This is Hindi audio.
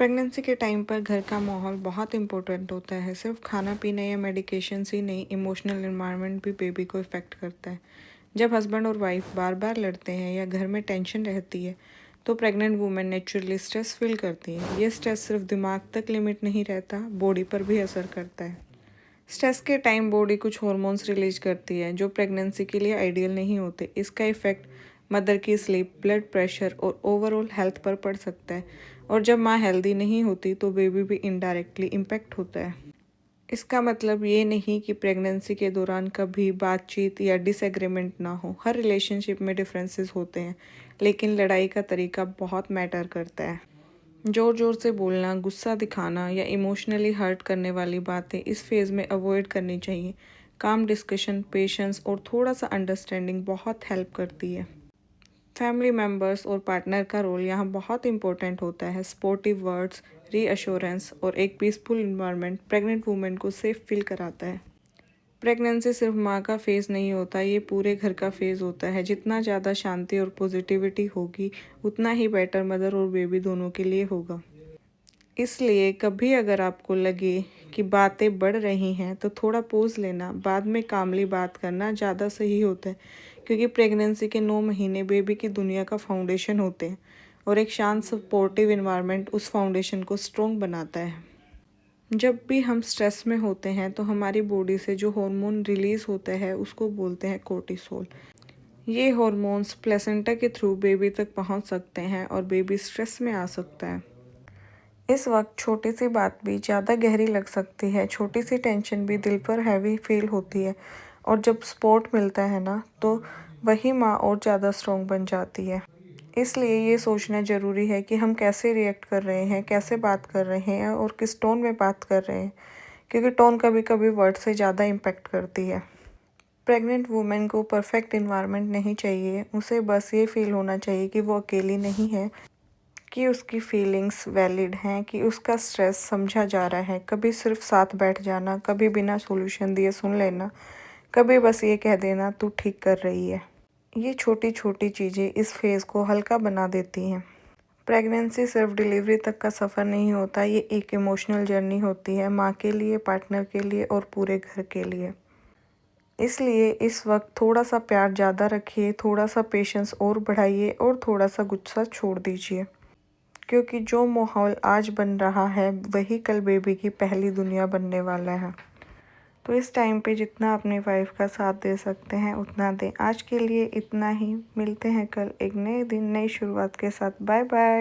प्रेगनेंसी के टाइम पर घर का माहौल बहुत इम्पोर्टेंट होता है। सिर्फ खाना पीना या मेडिकेशंस ही नहीं, इमोशनल एनवायरनमेंट भी बेबी को इफ़ेक्ट करता है। जब हस्बैंड और वाइफ बार बार लड़ते हैं या घर में टेंशन रहती है तो pregnant women naturally stress feel करती है। ये स्ट्रेस सिर्फ दिमाग तक लिमिट नहीं रहता, बॉडी पर भी असर करता है। स्ट्रेस के टाइम बॉडी कुछ हॉर्मोन्स रिलीज करती है जो प्रेगनेंसी के लिए आइडियल नहीं होते। इसका इफ़ेक्ट मदर की स्लीप, ब्लड प्रेशर और ओवरऑल हेल्थ पर पड़ सकता है। और जब माँ हेल्दी नहीं होती तो बेबी भी इनडायरेक्टली इम्पेक्ट होता है। इसका मतलब ये नहीं कि प्रेगनेंसी के दौरान कभी बातचीत या डिसएग्रीमेंट ना हो। हर रिलेशनशिप में डिफरेंसेस होते हैं, लेकिन लड़ाई का तरीका बहुत मैटर करता है। ज़ोर ज़ोर से बोलना, गुस्सा दिखाना या इमोशनली हर्ट करने वाली बातें इस फेज़ में अवॉइड करनी चाहिए। काम डिस्कशन, पेशेंस और थोड़ा सा अंडरस्टैंडिंग बहुत हेल्प करती है। फैमिली मेम्बर्स और पार्टनर का रोल यहाँ बहुत इंपॉर्टेंट होता है। सपोर्टिव वर्ड्स, रीअश्योरेंस और एक पीसफुल इन्वायरमेंट प्रेग्नेंट वूमेन को सेफ फील कराता है। प्रेगनेंसी सिर्फ माँ का फेज़ नहीं होता, ये पूरे घर का फेज़ होता है। जितना ज़्यादा शांति और पॉजिटिविटी होगी उतना ही बेटर मदर और बेबी दोनों के लिए होगा। इसलिए कभी अगर आपको लगे कि बातें बढ़ रही हैं तो थोड़ा पॉज लेना, बाद में कामली बात करना ज़्यादा सही होता है। क्योंकि प्रेगनेंसी के 9 महीने बेबी की दुनिया का फाउंडेशन होते हैं और एक शांत सपोर्टिव इन्वायरमेंट उस फाउंडेशन को स्ट्रॉन्ग बनाता है। जब भी हम स्ट्रेस में होते हैं तो हमारी बॉडी से जो हार्मोन रिलीज़ होता है उसको बोलते हैं कोर्टिसोल। ये हार्मोन्स प्लेसेंटा के थ्रू बेबी तक पहुंच सकते हैं और बेबी स्ट्रेस में आ सकता है। इस वक्त छोटी सी बात भी ज़्यादा गहरी लग सकती है, छोटी सी टेंशन भी दिल पर हैवी फील होती है। और जब सपोर्ट मिलता है ना, तो वही माँ और ज़्यादा स्ट्रॉन्ग बन जाती है। इसलिए ये सोचना ज़रूरी है कि हम कैसे रिएक्ट कर रहे हैं, कैसे बात कर रहे हैं और किस टोन में बात कर रहे हैं, क्योंकि टोन कभी कभी वर्ड से ज़्यादा इम्पेक्ट करती है। प्रेग्नेंट वूमेन को परफेक्ट इन्वायरमेंट नहीं चाहिए, उसे बस ये फील होना चाहिए कि वो अकेली नहीं है, कि उसकी फीलिंग्स वैलिड हैं, कि उसका स्ट्रेस समझा जा रहा है। कभी सिर्फ साथ बैठ जाना, कभी बिना सॉल्यूशन दिए सुन लेना, कभी बस ये कह देना तू ठीक कर रही है। ये छोटी छोटी चीज़ें इस फेज़ को हल्का बना देती हैं। प्रेगनेंसी सिर्फ डिलीवरी तक का सफ़र नहीं होता, ये एक इमोशनल जर्नी होती है, माँ के लिए, पार्टनर के लिए और पूरे घर के लिए। इसलिए इस वक्त थोड़ा सा प्यार ज़्यादा रखिए, थोड़ा सा पेशेंस और बढ़ाइए और थोड़ा सा गुस्सा छोड़ दीजिए। क्योंकि जो माहौल आज बन रहा है वही कल बेबी की पहली दुनिया बनने वाला है। तो इस टाइम पे जितना अपनी वाइफ का साथ दे सकते हैं उतना दें। आज के लिए इतना ही, मिलते हैं कल एक नए दिन, नई शुरुआत के साथ। Bye bye.